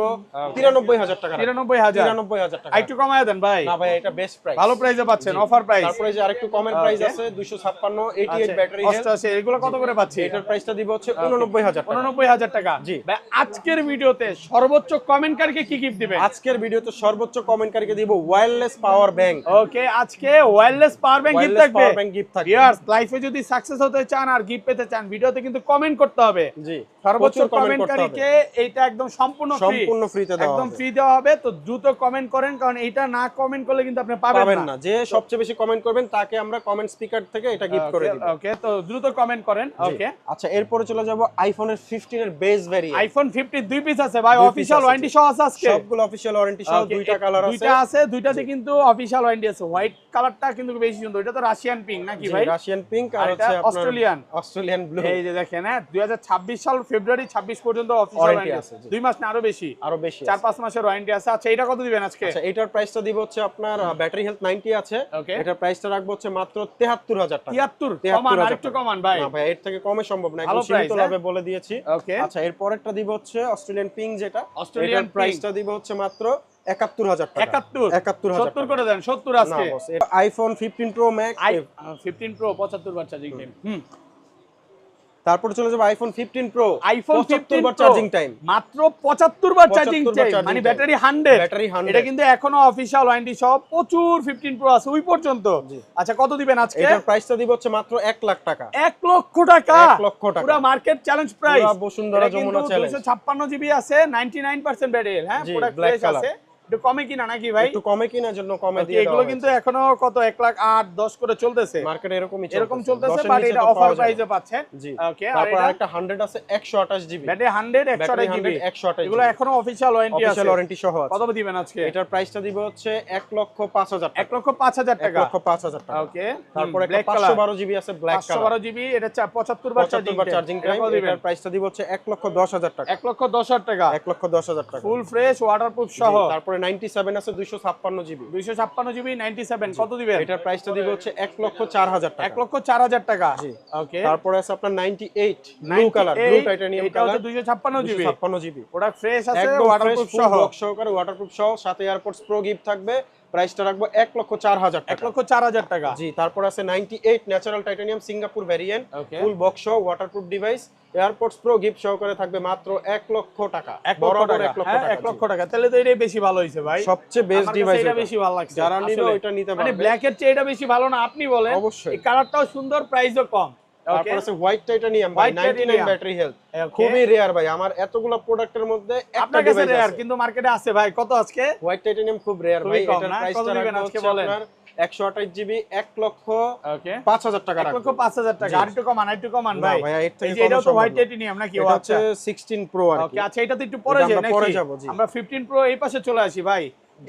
93000 টাকা। 93000 টাকা। একটু কমায় দেন ভাই। না ভাই এটা বেস্ট প্রাইস। ভালো প্রাইসে পাচ্ছেন অফার প্রাইস। তারপরে যে আরেকটু কমের প্রাইস Okay. আছে 256 88 ব্যাটারি হেলথ। 88 এগুলো কত করে পাচ্ছি? এটার প্রাইসটা দিব হচ্ছে 89000 টাকা। 89000 টাকা। জি। ভাই আজকের ভিডিওতে সর্বোচ্চ কমেন্টকারীকে কি গিফট দিবেন? আজকের ভিডিওতে সর্বোচ্চ কমেন্টকারীকে দিব ওয়্যারলেস পাওয়ার ব্যাংক। ওকে আজকে wireless power bank gift wireless থাকবে। পাওয়ার ব্যাংক গিফট থাকবে। ভিউয়ার্স লাইফে যদি সাকসেস হতে চান আর গিফট পেতে চান ভিডিওতে কিন্তু কমেন্ট করতে হবে। জি। সর্বোচ্চ প্রচুর comment করতে হবে। কমেন্টকারীকে এইটা একদম সম্পূর্ণ ফ্রি। সম্পূর্ণ ফ্রিতে দেওয়া একদম হবে। ফ্রি দেওয়া হবে। তো দ্রুত কমেন্ট করেন কারণ এইটা না কমেন্ট করলে কিন্তু আপনি পাবেন পাবেন না। না। যে সবচেয়ে বেশি কমেন্ট করবেন তাকে আমরা কমেন্ট স্পিকার থেকে এটা গিফট করে দিব। ওকে তো দ্রুত কমেন্ট করেন। জি। ওকে আচ্ছা এরপরে চলে যাব আইফোনের 15 এর বেস ভেরিয়েন্ট। আইফোন 50 দুই পিস আছে ভাই। দুই piece অফিশিয়াল আছে, ওয়ারেন্টি জি। সহ আছে আজকে। সবগুলো অফিশিয়াল ওয়ারেন্টি সহ Okay, দুইটা কালার আছে। দুইটা আছে দুইটাতে কিন্তু অফিশিয়াল ওয়ারেন্টি আছে। হোয়াইট কালারটা কিন্তু বেশি সুন্দর। এটা তো রাশিয়ান পিঙ্ক নাকি ভাই? রাশিয়ান পিঙ্ক আর আর এটা হচ্ছে আপনার অস্ট্রেলিয়ান ব্লু। এই যে দেখেন হ্যাঁ 2026 সাল ফেব্রুয়ারি 26 পর্যন্ত অফিশিয়াল Warranty ওয়ারেন্টি আছে, আছে। জি। 2 মাস না আরো বেশি। আরো বেশি 4-5 মাসের ওয়ারেন্টি আছে। আচ্ছা এটা কত দিবেন আজকে? আচ্ছা এটার প্রাইসটা দিব হচ্ছে আপনার ব্যাটারি হেলথ 90 আছে। Okay. এটার প্রাইসটা রাখবো হচ্ছে মাত্র 73000 টাকা। 73 কমান আরেকটু কমান ভাই। না ভাই এর থেকে কমে সম্ভব না, ভালো একদম সীমিত price, লাভে বলে দিয়েছি। ওকে আচ্ছা এর পরেরটা দিব হচ্ছে অস্ট্রেলিয়ান পিঙ্ক যেটা। অস্ট্রেলিয়ান এটার প্রাইসটা দিব হচ্ছে মাত্র 71000 টাকা। 71 70 করে দেন 70 না আজকে। বস আইফোন 15 প্রো ম্যাক্স। 15 প্রো 75 বার চার্জিং টাইম। তারপরে চলে যাবে আইফোন 15 প্রো। আইফোন 75 বার Pro চার্জিং টাইম। মাত্র 75 বার চার্জিং 75 বার টাইম charging মানে time। ব্যাটারি 100। ব্যাটারি 100। এটা কিন্তু এখনো অফিশিয়াল ওয়ারেন্টি সহ প্রচুর 15 প্রো আছে ওই পর্যন্ত। জি। আচ্ছা কত দিবেন আজকে? এটার প্রাইসটা দিব হচ্ছে মাত্র 1 লাখ টাকা। 1 লক্ষ টাকা। 1 লক্ষ টাকা। পুরো মার্কেট চ্যালেঞ্জ প্রাইস। পুরো বসুন্ধরা যমুনা চ্যালেঞ্জ। 256 জিবি আছে 99% ব্যাটারি হ্যাঁ জি, পুরো black ফ্রেশ color। আছে। একটু কমে কিনা নাকি ভাই? একটু কমে কিনার জন্য কমে Okay, দিয়ে এগুলো দেওয়া কিন্তু এখনো কত 1 লাখ 8 10 করে চলতেছে। মার্কেটে এরকম চলতেছে 10 এর বাট নিচে এটা তো অফার পাওয়া যাবে না। প্রাইসে পাচ্ছেন। জি। ওকে আর তারপর এটা আরেকটা 100 আছে 128 জিবি। ব্যাটারি 100 ব্যাটারি 128 জিবি 128 এগুলো এখনো অফিশিয়াল ওয়ারেন্টি আছে। অফিশিয়াল ওয়ারেন্টি সহ আছে। কত দিবেন আজকে? এটার প্রাইসটা দিব হচ্ছে 1,05,000 টাকা। 1,05,000 টাকা। 1,05,000 টাকা। ওকে তারপর একটা ব্ল্যাক কালার 512 জিবি আছে ব্ল্যাক কালার। 512 জিবি এটা 75 বার 75 বার চার্জিং টাইম। এটার প্রাইসটা দিব হচ্ছে 1,10,000 টাকা। 1,10,000 টাকা। 1,10,000 টাকা। ফুল ফ্রেশ ওয়াটারপ্রুফ সহ। তারপরে 97 আছে 256 জিবি। 256 জিবি 97 কত দিবেন? এটার প্রাইসটা দিব হচ্ছে 1,04,000 টাকা। 1,04,000 টাকা। জি। ওকে তারপরে আছে আপনার 98 ব্লু কালার, ব্লু টাইটানিয়াম এটা কালার। হচ্ছে 256 জিবি 256 জিবি। প্রোডাক্ট ফ্রেশ আছে একদম ফ্রেশ ওয়াটারপ্রুফ ফুল সহ। বক্স সহকারে ওয়াটারপ্রুফ সহ সাথে এয়ারপডস প্রো গিফট থাকবে। প্রাইসটা রাখবো 1,04,000 টাকা। 1,04,000 টাকা। জি। তারপর আছে 98 natural titanium Singapore variant Okay. Full box সহ waterproof device AirPods pro gift সহকারে থাকবে মাত্র 1 লক্ষ টাকা। 1 লক্ষ বরাবর টাকা। 1 লক্ষ হ্যাঁ টাকা। 1 লক্ষ টাকা। তাহলে তো এটাই বেশি ভালো হইছে ভাই। সবচেয়ে বেস্ট আমার কাছে ডিভাইস এটা বেশি ভালো লাগছে। যারা নিবে আসলে। ওইটা নিতে মানে পারবে। ব্ল্যাক এর চেয়ে এটা বেশি ভালো না আপনি বলেন? অবশ্যই। এই কালারটাও সুন্দর প্রাইসও কম। তারপর আছে হোয়াইট টাইটানিয়াম ভাই White 99 titanium। Battery health. Okay. খুবই রেয়ার ভাই, আমার এতগুলো প্রোডাক্টের মধ্যে একটা আপনার কাছে ডিভাইস রেয়ার আছে। কিন্তু মার্কেটে আছে ভাই। কত আজকে? হোয়াইট টাইটানিয়াম খুব রেয়ার খুবই ভাই। কম এটার না? কত প্রাইসটা দিবেন রাখবো আজকে হচ্ছে বলেন? আপনার 128 জিবি 1,05,000 ওকে টাকা রাখবো। 1,05,000 টাকা। আর একটু কমান আরেকটু কমান না ভাই। ভাই, এর থেকে এই যে কমে এটাও তো সম্ভব হোয়াইট না। টাইটানিয়াম নাকি? এটা ও হচ্ছে আচ্ছা 16 প্রো আর কি। ওকে আচ্ছা এটা তো একটু পরে এটা যাই আমরা নাকি? পরে যাবো, জি। আমরা 15 প্রো এই পাশে চলে আসি ভাই।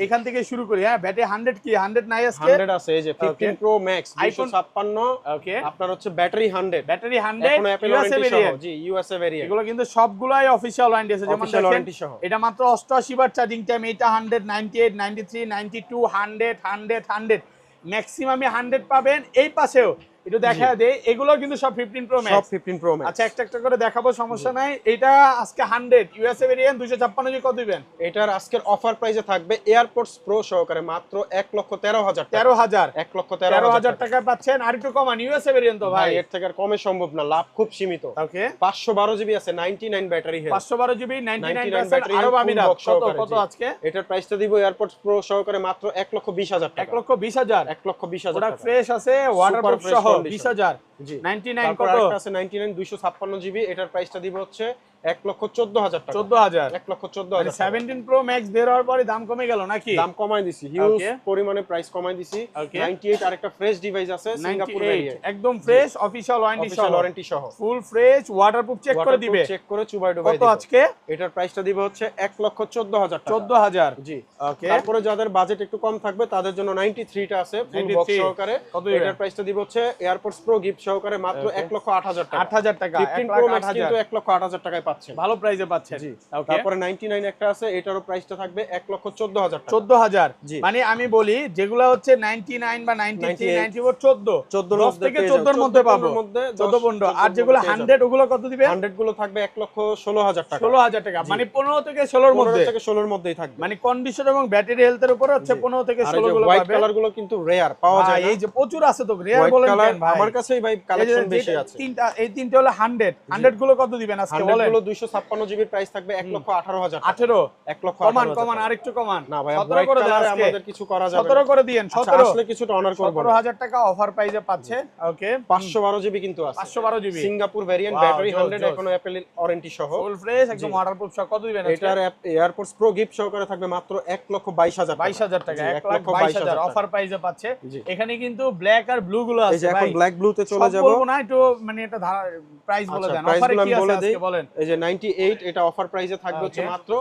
এখান থেকে শুরু করি। হ্যাঁ, ব্যাটারি 100 কি 100 নাই আজকে? 100 আছে, এই যে 15 Pro Max iPhone 256, ওকে, আপনার হচ্ছে ব্যাটারি 100, ব্যাটারি 100 এখন অ্যাপল USA ওয়ারেন্টি সহ। ভেরিয়েন্ট। জি, ইউএসএ ভেরিয়েন্ট। এগুলো কিন্তু সবগুলাই অফিশিয়াল ওয়ারেন্টি আছে। যেমন অফিশিয়াল দেখেন ওয়ারেন্টি সহ। এটা মাত্র 88 বার চার্জিং টাইম, এটা 100, 98, 93, 92, 100, 100, 100, ম্যাক্সিমামে 100 পাবেন। এই পাশেও একটু দেখা দেয়, এগুলো কিন্তু সব 15 Pro Max। সব 15 Pro Max। আচ্ছা, একটা একটা করে দেখাবো, সমস্যা নাই। এটা আজকে 100 ইউএসএ ভেরিয়েন্ট 256 জি কত দিবেন? এটার আজকের অফার প্রাইসে থাকবে এয়ারপডস প্রো সহকারে মাত্র 1,13,000 টাকা। 13,000 1,13,000 টাকায় পাচ্ছেন। আর একটু কমান, ইউএসএ ভেরিয়েন্ট তো ভাই। ভাই এর থেকে আর কমে সম্ভব না, লাভ খুব সীমিত। ওকে, 512 জিবি আছে, 99 ব্যাটারি হেলথ। 512 জিবি 99% ব্যাটারি আরো আমি ফুল বক্স কত সহকারে। কত জি। আজকে? এটার প্রাইসটা দিব এয়ারপডস প্রো সহকারে মাত্র 1,20,000 টাকা। 1,20,000 1,20,000 প্রোডাক্ট টাকা। ফ্রেশ আছে, ওয়াটারপ্রুফ fresh সহ condition। 20,000। জি। 99 তারপর কত? আরেকটা আছে 99 256 জিবি, এটার প্রাইসটা দিব হচ্ছে 1,14,000 টাকা। 14,000। 1,14,000 টাকা। 17 প্রো ম্যাক্স বের হওয়ার পরে দাম কমে গেল নাকি? দাম কমাই দিছি, হিউজ Okay. পরিমাণে প্রাইস কমাই দিছি। Okay. 98 আরেকটা ফ্রেশ ডিভাইস আছে, সিঙ্গাপুর 98 ভেরিয়েন্ট, একদম ফ্রেশ, অফিশিয়াল ওয়ারেন্টি সহ, অফিশিয়াল ওয়ারেন্টি সহ, ফুল ফ্রেশ, ওয়াটারপ্রুফ চেক করে দিবে। চেক করে চুবাই ডুবাই কত দিবে। আজকে? এটার প্রাইসটা দিব হচ্ছে 1,14,000 টাকা। 14,000। জি। ওকে, তারপরে যাদের বাজেট একটু কম থাকবে তাদের জন্য 93 টা আছে, ফুল বক্স 93 সহকারে। কত দিবেন? এটার প্রাইসটা দিব হচ্ছে এয়ারপডস প্রো গিফট সহকারে মাত্র 1,08,000 টাকা। 8,000 টাকা। 15 Pro Max 1,08,000 কিন্তু 1,08,000 টাকায় পাচ্ছেন। ভালো প্রাইসে পাচ্ছেন। জি। ওকে, তারপরে 99 একটা আছে, এটারও প্রাইসটা থাকবে 1,14,000 টাকা। 14,000। জি। মানে আমি বলি যেগুলো হচ্ছে 99 বা 93, 94, 14, 14 10 থেকে 14 এর মধ্যে পাবো। 14, 15। আর যেগুলো 100 ওগুলো কত দিবেন? 100 গুলো থাকবে 1,16,000 টাকা। 16,000 টাকা। মানে 15 থেকে 16 এর 15 মধ্যে। থেকে 16 এর মধ্যেই থাকবে। মানে কন্ডিশন এবং ব্যাটারি হেলথের উপর হচ্ছে 15 থেকে আর এই 16 যে গুলো হোয়াইট পাবে। কালার গুলো কিন্তু রেয়ার পাওয়া যায় না। এই যে প্রচুর আছে তো, রেয়ার হোয়াইট বলেন কালার কেন ভাই? আমার কাছেই ভাই কালেকশন বেশি আছে। এই তিনটা হলো 100 গুলো কত দিবেন আজকে 100 বলেন? গুলো 256 জিবির প্রাইস থাকবে 1,18,000 টাকা। 18 কমান 1,18,000 আরেকটু কমান। না ভাই, 17 করে দেন আজকে। আমাদের কিছু করা যাবে না। 17 করে দিয়েন। আচ্ছা, 17 আসলে কিছুটা অনার করব না। 17,000 টাকা অফার প্রাইসে পাচ্ছে। ওকে, 512 জিবি কিন্তু আছে, 512 GB Singapore variant, Wow, battery জোস, 100, জোস। এখনো অ্যাপল ওয়ারেন্টি সহ। ফুল ফ্রেশ একদম জি। ওয়াটারপ্রুফ সহ কত দিবেন আজকে? এটার এয়ারপডস প্রো গিফট সহকারে থাকবে মাত্র 1,22,000 টাকা। 22,000 টাকা। জি, 1,22,000 অফার প্রাইসে পাচ্ছে। জি। এখানে কিন্তু ব্ল্যাক আর ব্লু গুলো এই আছে যে এখন ভাই। ব্ল্যাক ব্লুতে চলে সব যাব। বলবো না, একটু মানে এটা প্রাইস বলে আচ্ছা, দেন। প্রাইস অফারে গুলো কি আমি আছে বলে দেই। আজকে বলেন? এই যে 98 এটা অফার প্রাইসে থাকবে হচ্ছে Okay. মাত্র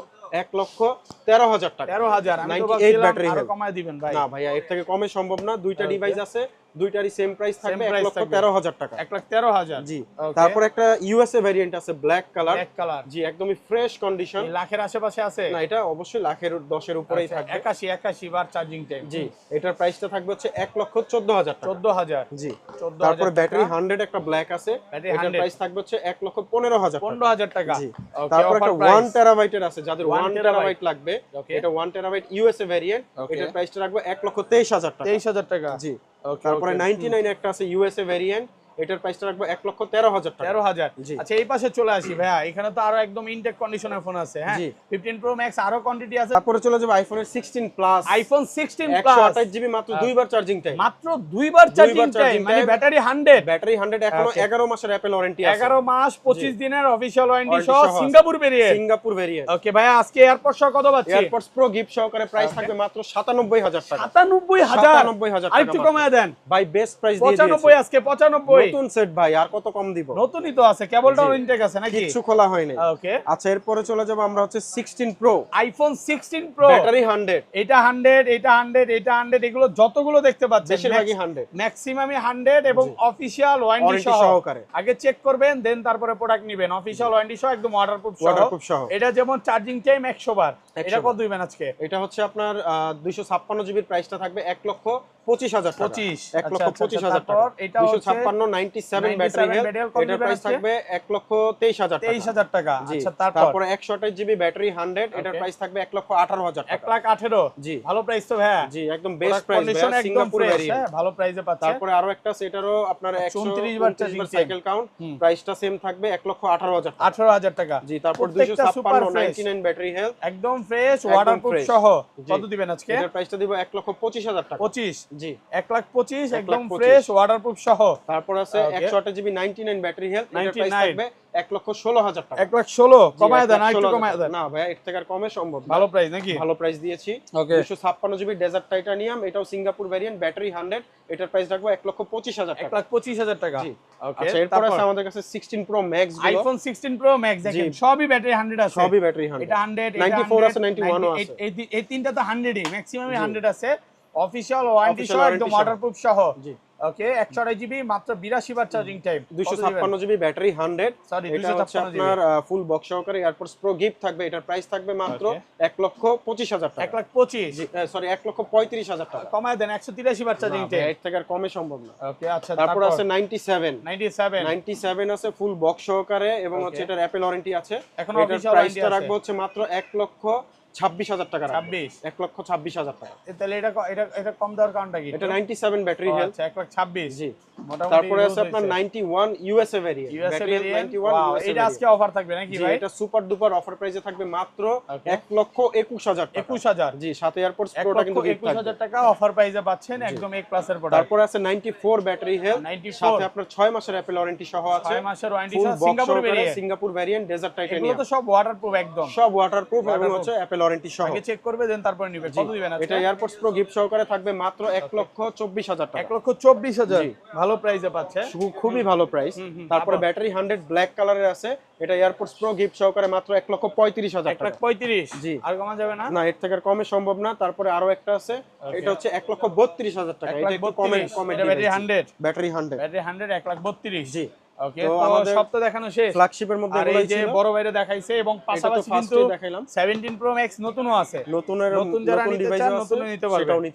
1,13,000 টাকা। 13,000। আমি তো 98 ভাবছিলাম ব্যাটারি আরো হেলথ। কমায় দিবেন ভাই। না ভাইয়া, এর থেকে কমে সম্ভব না। দুইটা Okay. ডিভাইস আছে, দুইটারই সেম প্রাইস থাকবে price 1,13,000 টাকা। 1,13,000। জি। Okay. তারপর একটা ইউএসএ ভেরিয়েন্ট আছে ব্ল্যাক কালার। Black colour. জি, একদমই ফ্রেশ কন্ডিশন। লাখের আশেপাশে আছে? না, এটা অবশ্যই লাখের 10-এর উপরেই আচ্ছা, থাকবে। 81 বার চার্জিং টাইম। জি, এটার প্রাইসটা থাকবে হচ্ছে 1,14,000 টাকা। 14,000। জি। 14,000 তারপরে ব্যাটারি টাকা। 100 একটা ব্ল্যাক আছে, Battery এটার 100 প্রাইস থাকবে হচ্ছে 1,15,000 টাকা। 15,000 টাকা। জি। Okay, তারপর offer একটা price। 1 টেরাবাইটের আছে, যাদের 1 1 টেরাবাইট লাগবে, Okay. এটা 1 টেরাবাইট ইউএসএ ভেরিয়েন্ট, Okay. এটার প্রাইসটা রাখবে 1,23,000 টাকা। 23,000 টাকা। জি। Okay, তারপরে okay. 99 একটা আছে ইউএসএ ভেরিয়েন্ট, এটার প্রাইসটা রাখবে 1,13,000 টাকা। 13,000। জি। আচ্ছা, এই পাশে চলে আসি ভাইয়া। এখানে তো আরো একদম ইনটেক কন্ডিশনের ফোন আছে। হ্যাঁ, জি। 15 প্রো ম্যাক্স আরো কোয়ান্টিটি আছে। তারপরে চলে যাবে আইফোনের 16 প্লাস, আইফোন 16 প্লাস 128 জিবি, মাত্র দুইবার চার্জিং টাইম। মাত্র দুইবার চার্জিং টাইম, charging মানে time। ব্যাটারি 100। ব্যাটারি 100, এখনো Okay. 11 মাসের অ্যাপল ওয়ারেন্টি আছে। 11 মাস 25 দিনের অফিশিয়াল ওয়ারেন্টি Warranty সহ সহ আছে। Singapore variant. Singapore variant. Okay ভাইয়া, আজকে এয়ারপড সহ কত পাচ্ছি? এয়ারপডস প্রো গিফট সহকারে প্রাইস থাকবে মাত্র 97,000 টাকা। 97,000। 97,000 টাকা আরেকটু মাত্র। কমায় দেন। ভাই বেস্ট প্রাইস দিয়ে 95 দিয়েছি। আজকে 95। নতুন সেট ভাই, আর কত কম দিব? নতুনই তো আছে, কেবলটাও জি। ইনটেক আছে নাকি? কিচ্ছু খোলা হয়নি। ওকে, আচ্ছা, এরপরে চলে যাব আমরা হচ্ছে 16 প্রো, আইফোন 16 প্রো, ব্যাটারি 100, এটা 100, এটা 100, এটা 100, এগুলো যতগুলো দেখতে পাচ্ছেন বেশিরভাগই 100 ম্যাক্সিমামই 100 এবং অফিশিয়াল ওয়ারেন্টি ওয়ারেন্টি সহ। সহকারে। আগে চেক করবেন, দেন তারপরে প্রোডাক্ট নেবেন। অফিশিয়াল ওয়ারেন্টি সহ, একদম ওয়াটারপ্রুফ ওয়াটারপ্রুফ সহ। এটা যেমন চার্জিং টাইম 100 বার। 100 এটা বার। কত দিবেন আজকে? এটা হচ্ছে আপনার 256 জিবির প্রাইসটা থাকবে 1,25,000 টাকা। 25, 1,25,000 তারপর টাকা। এটা হচ্ছে 256 97 ব্যাটারি হেলথ, এটার প্রাইস থাকবে 1,23,000 টাকা। 23,000 টাকা। জি। আচ্ছা, তারপর তারপরে 128 জিবি ব্যাটারি 100, এটার Okay. প্রাইস থাকবে 1,18,000 টাকা। 1,18,000। জি। ভালো প্রাইস তো ভাইয়া। জি, একদম বেস্ট Product প্রাইস condition ভাই, একদম সিঙ্গাপুর fresh, ভেরিয়েন্ট। হ্যাঁ, ভালো প্রাইসে পাচ্ছে। তারপরে আরো একটা সেটারও আপনার 129 বার 129 বার charging সাইকেল কাউন্ট, হুম। প্রাইসটা সেম থাকবে 1,18,000 টাকা। 18,000 টাকা। জি। তারপর প্রত্যেকটা super 256 fresh, 99 ব্যাটারি হেলথ, একদম ফ্রেশ, একদম ওয়াটারপ্রুফ fresh। সহ। জি। কত দিবেন আজকে? এটার প্রাইসটা দিব 1,25,000 টাকা। 25। জি। 1,25,000 একদম 1,25,000 ফ্রেশ, ওয়াটারপ্রুফ সহ। তারপরে আছে Okay. 128 জিবি 99 ব্যাটারি হেলথ, এটার প্রাইস 99 থাকবে 1,16,000 টাকা। 1,16,000 জি, কমায় দেন, একটু 1,16,000 কমায় দেন। না ভাইয়া, এর থেকে আর কমে সম্ভব না। ভালো প্রাইস নাকি? ভালো প্রাইস দিয়েছি। Okay. 256 জিবি ডেজার্ট টাইটানিয়াম, এটাও সিঙ্গাপুর ভ্যারিয়েন্ট, ব্যাটারি 100, এটার প্রাইস রাখবো 1,25,000 টাকা। 1,25,000 টাকা। জি। ওকে, আচ্ছা, এরপর আছে আমাদের কাছে 16 প্রো ম্যাক্স গুলো, আইফোন 16 প্রো ম্যাক্স দেখেন জি। সবই ব্যাটারি 100 আছে। সবই ব্যাটারি 100, এটা 100, 94 আছে, 91 ও আছে। এই তিনটা তো 100ই, ম্যাক্সিমামই জি। 100 আছে। অফিশিয়াল ওয়ারেন্টি Official সহ, warranty একদম সহ। ওয়াটারপ্রুফ সহ। জি। ওকে, 128 জিবি মাত্র 82 বার charging time. 256 GB battery 100, Sorry, এটা হচ্ছে 256 জিবি। আপনার ফুল বক্স সহকারে এয়ারপডস প্রো গিফট থাকবে, এটার প্রাইস থাকবে মাত্র Okay. 1,25,000 টাকা। 1,25,000 জি, সরি 1,35,000 টাকা। কমায় দেন, 183 বার চার্জিং না, টাইম। এর থেকে আর কমে সম্ভব না। ওকে, আচ্ছা, তারপর আছে 97 97 97 আছে ফুল বক্স সহকারে, এবং Okay. হচ্ছে এটার অ্যাপল ওয়ারেন্টি আছে। এখনো এটার official প্রাইসটা warranty রাখবো আছে। হচ্ছে মাত্র 1,26,000 টাকা রাখবো। 26 1,26,000 টাকা। তাহলে এটা কম দেওয়ার কারণটা কি? এটা 97 ব্যাটারি হেলথ। আচ্ছা, 1,26,000 জি। মোটামুটি তারপরে use আছে আপনার হয়েছে। 91 USA variant, USA battery health variant, 91 wow, USA এটা আজকে অফার থাকবে নাকি জি, ভাই? এটা সুপার ডুপার অফার প্রাইসে থাকবে মাত্র Okay. 1,21,000 টাকা। 21,000 জি, সাথে এয়ারপডস প্রোটা কিন্তু gift থাকবে। 21,000 টাকা অফার প্রাইসে পাচ্ছেন, একদম A ক্লাসের প্রোডাক্ট। তারপর আছে 94 ব্যাটারি হেলথ, 94 সাথে আপনার 6 মাসের অ্যাপল ওয়ারেন্টি সহ আছে। 6 মাসের ওয়ারেন্টি ফুল সহ, বক্স সিঙ্গাপুর সহকারে, ভেরিয়েন্ট। সিঙ্গাপুর ভ্যারিয়েন্ট, ডেজার্ট এগুলো টাইটানিয়াম, তো সব ওয়াটারপ্রুফ একদম। সব ওয়াটারপ্রুফ এবং Waterproof। হচ্ছে অ্যাপল ওয়ারেন্টি সহ। আগে চেক করবে দেন তারপরে নিবে। জি, কত দিবেন আজকে? এটা এয়ারপডস প্রো গিফট সহকারে থাকবে মাত্র 1,24,000 টাকা। 1,24,000 জি। ভালো প্রাইসে পাচ্ছে। খুবই ভালো প্রাইস। তারপরে তারপর? ব্যাটারি 100 ব্ল্যাক কালারের আছে, এটা এয়ারপডস প্রো গিফট সহকারে মাত্র 1,35,000 টাকা। 1,35,000 জি। আর কমা যাবে না? না, এর থেকে আর কমে সম্ভব না। তারপরে আরো একটা আছে, এটা হচ্ছে 1,32,000 টাকা। এটা একটু কমে 1,32,000 এটা ব্যাটারি 100 ব্যাটারি 100। ব্যাটারি 100 1,32,000 জি। ওকে, তো তো আমাদের সব তো দেখানো শেষ। ফ্ল্যাগশিপের মধ্যে আর এই এগুলোই যে ছিল। বড় বাইরে দেখাইছে, এবং এটা তো পাশাপাশি কিন্তু ফার্স্টেই দেখাইলাম। 17 প্রো ম্যাক্স নতুনও আছে। নতুনের নতুন যারা নিতে ডিভাইস চান আছে, নতুনও নিতে পারবেন। সেটাও নিতে